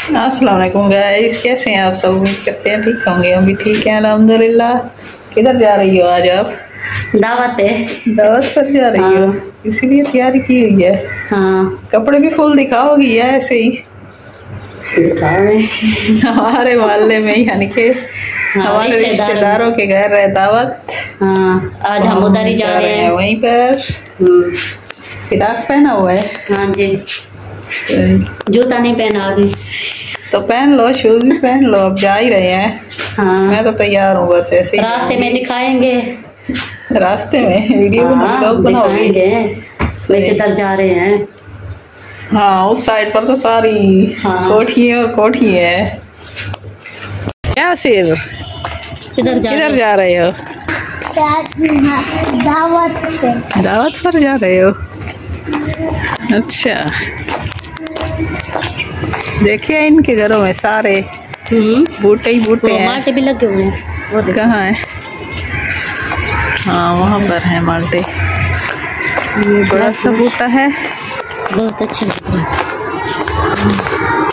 अस्सलाम वालेकुम गाइस, कैसे हैं आप सब? उम्मीद करते हैं ठीक होंगे। हम भी ठीक हैं अल्हम्दुलिल्लाह। किधर जा रही हो आज आप? दावत है। दावत पर जा रही हो? इसीलिए तैयारी की हुई है। हाँ। कपड़े भी फुल दिखाओगी या ऐसे ही? हमारे मोहल्ले में यानी कि हमारे रिश्तेदारों के घर है दावत। हाँ, आज हम उधर ही जा रहे हैं वहीं पर। फिराक पहना हुआ है? हाँ जी। जूता नहीं पहना अभी। तो पहन लो, शूज भी पहन लो, अब जा ही रहे हैं। हाँ, मैं तो तैयार हूँ, बस ऐसे ही। रास्ते में दिखाएंगे। रास्ते में वीडियो बनाएंगे किधर जा रहे हैं। हाँ, उस साइड पर तो सारी कोठी और कोठी है। क्या सिर किधर जा रहे हो? दावत पर जा रहे हो? अच्छा, देखिए इनके घरों में सारे बूटे ही बूटे हैं। माल्टे भी लगे हुए हैं। वो कहाँ है? हाँ, वहाँ पर है माल्टे। ये बड़ा सा बूटा है, बहुत अच्छा लग रहा है।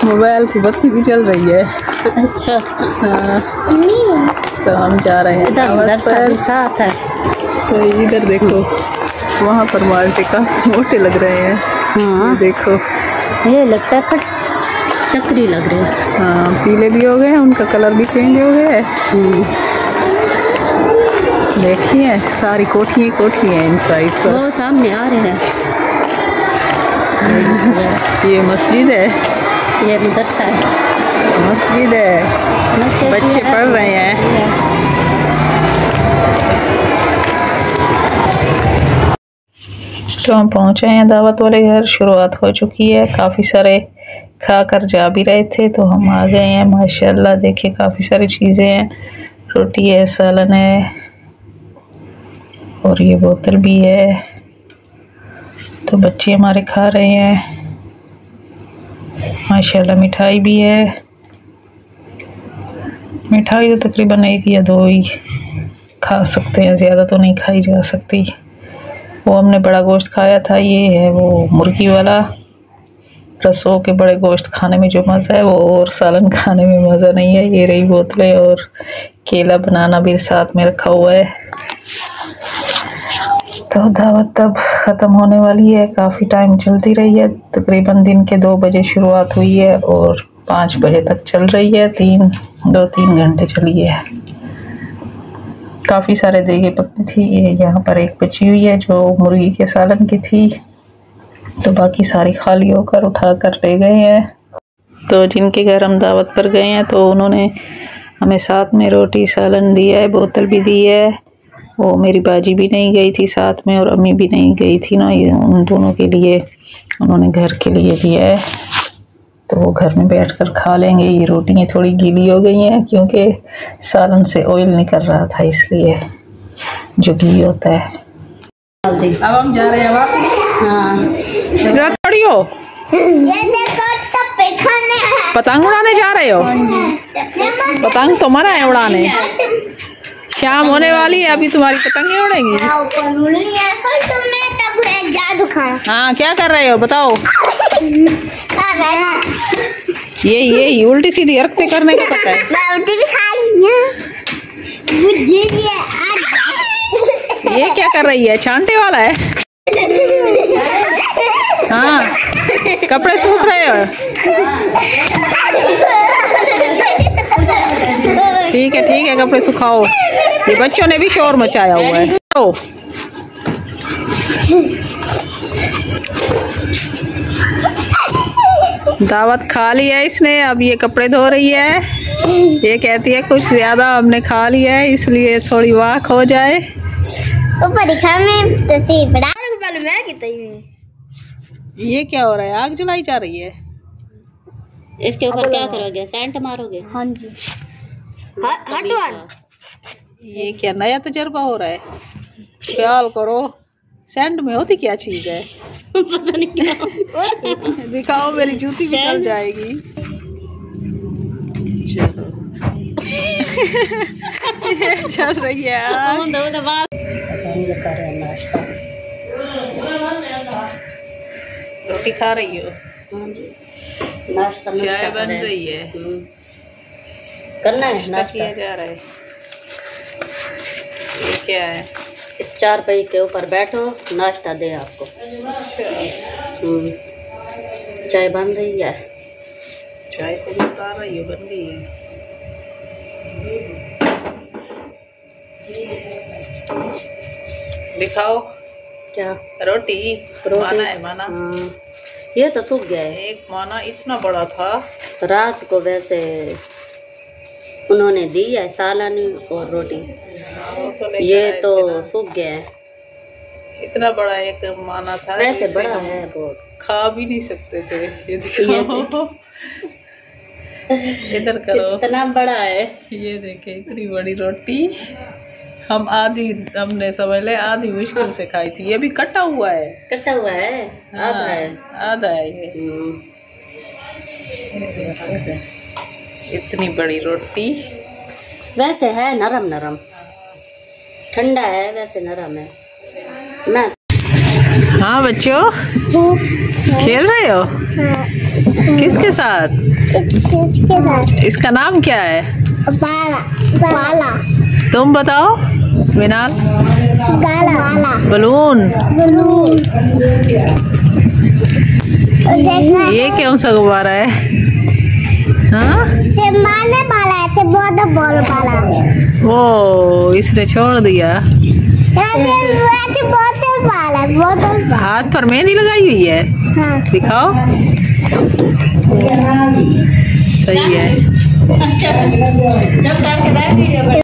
मोबाइल की बत्ती भी चल रही है। अच्छा। हाँ, तो हम जा रहे हैं इधर साथ है। सही, इधर देखो, वहाँ पर माल्टे का मोटे लग रहे हैं। हाँ, देखो ये लगता है चक्री लग रही है। हाँ, पीले भी हो गए, उनका कलर भी चेंज हो गया है। देखिए सारी कोठी है इन साइड पर। वो सामने आ रहे हैं। ये मस्जिद है, ये मदरसा है। मस्जिद है, बच्चे पढ़ रहे हैं। तो हम पहुंचे हैं दावत वाले घर। शुरुआत हो चुकी है, काफ़ी सारे खा कर जा भी रहे थे तो हम आ गए हैं। माशाल्लाह देखिए काफ़ी सारी चीज़ें हैं, रोटी है, सालन है और ये बोतल भी है। तो बच्चे हमारे खा रहे हैं माशाल्लाह। मिठाई भी है, मिठाई तो तकरीबन 1 या 2 ही खा सकते हैं, ज़्यादा तो नहीं खाई जा सकती। वो हमने बड़ा गोश्त खाया था, ये है वो मुर्गी वाला। रसों के बड़े गोश्त खाने में जो मज़ा है वो और सालन खाने में मज़ा नहीं है। ये रही बोतलें और केला बनाना भी साथ में रखा हुआ है। तो दावत तब ख़त्म होने वाली है, काफ़ी टाइम चलती रही है। तकरीबन दिन के 2 बजे शुरुआत हुई है और 5 बजे तक चल रही है। 2-3 घंटे चली है। काफ़ी सारे देगे पकती थी। ये यहाँ पर एक बची हुई है जो मुर्गी के सालन की थी, तो बाकी सारी खाली होकर उठा कर ले गए हैं। तो जिनके घर हम दावत पर गए हैं तो उन्होंने हमें साथ में रोटी सालन दिया है, बोतल भी दी है। वो मेरी बाजी भी नहीं गई थी साथ में और अम्मी भी नहीं गई थी ना, उन दोनों के लिए उन्होंने घर के लिए दिया है। तो वो घर में बैठकर खा लेंगे। ये रोटियाँ थोड़ी गीली हो गई हैं क्योंकि सालन से ऑयल निकल रहा था, इसलिए जो घी होता है। अब हम जा रहे हैं वापस। हाँ, खड़ी हो? पतंग उड़ाने जा रहे हो? पतंग तो मना है उड़ाने। शाम होने वाली है, अभी तुम्हारी पतंगें उड़ेंगी। हाँ, क्या कर रहे हो बताओ? ये उल्टी सीधी हरकतें करने का पता है। मैं उल्टी भी खा ये क्या कर रही है? छांटे वाला है। हाँ, कपड़े सूख रहे हो? ठीक है, कपड़े सुखाओ। ये बच्चों ने भी शोर मचाया हुआ है। तो दावत खा लिया इसने, अब ये कपड़े धो रही है। ये कहती है कुछ ज्यादा हमने खा लिया है इसलिए थोड़ी वाक हो जाए। ये क्या हो रहा है? आग जलाई जा रही है। इसके ऊपर क्या करोगे? सेंट मारोगे? हाँ जी। ये क्या नया तजर्बा हो रहा है? ख्याल करो, सेंट में होती क्या चीज है? पता नहीं क्या। दिखाओ, मेरी जूती भी चल जाएगी। चलो ये चल रही है आग। रोटी खा रही हो? नाश्ता चाय बन रही है। करना है नाश्ता किया जा रहा है। ये क्या है? इस चारपाई के ऊपर बैठो, नाश्ता दे आपको। चाय बन रही है। चाय तो बता रही है, बन गई है। दिखाओ क्या? रोटी माना है, माना। हाँ, ये तो सूख गया है। एक माना इतना बड़ा था। रात को वैसे उन्होंने दी है सालन और रोटी। ये तो सूख गया है। इतना बड़ा एक माना था, वैसे बड़ा है बहुत, खा भी नहीं सकते थे। इधर करो, इतना बड़ा है। ये देखे इतनी बड़ी रोटी। हम आधी, हमने समझ ले आधी मुश्किल से खाई थी। ये भी कटा हुआ है। कटा हुआ है, आधा है। आधा है ये। इतनी बड़ी रोटी। वैसे है नरम नरम, ठंडा है वैसे नरम है। मैं हाँ बच्चों, खेल रहे हो? किसके साथ? इसके साथ। इसका नाम क्या है? बाला। तुम बताओ विनाल। गाला। बलून। बलून। ये कौन सा गुब्बारा है? हाँ? ये मारने वाला है, ये बहुत बॉल वाला। वो इसने छोड़ दिया। बहुत हाथ पर मेहंदी लगाई हुई है। हाँ। दिखाओ। सही है। जब करके बैठ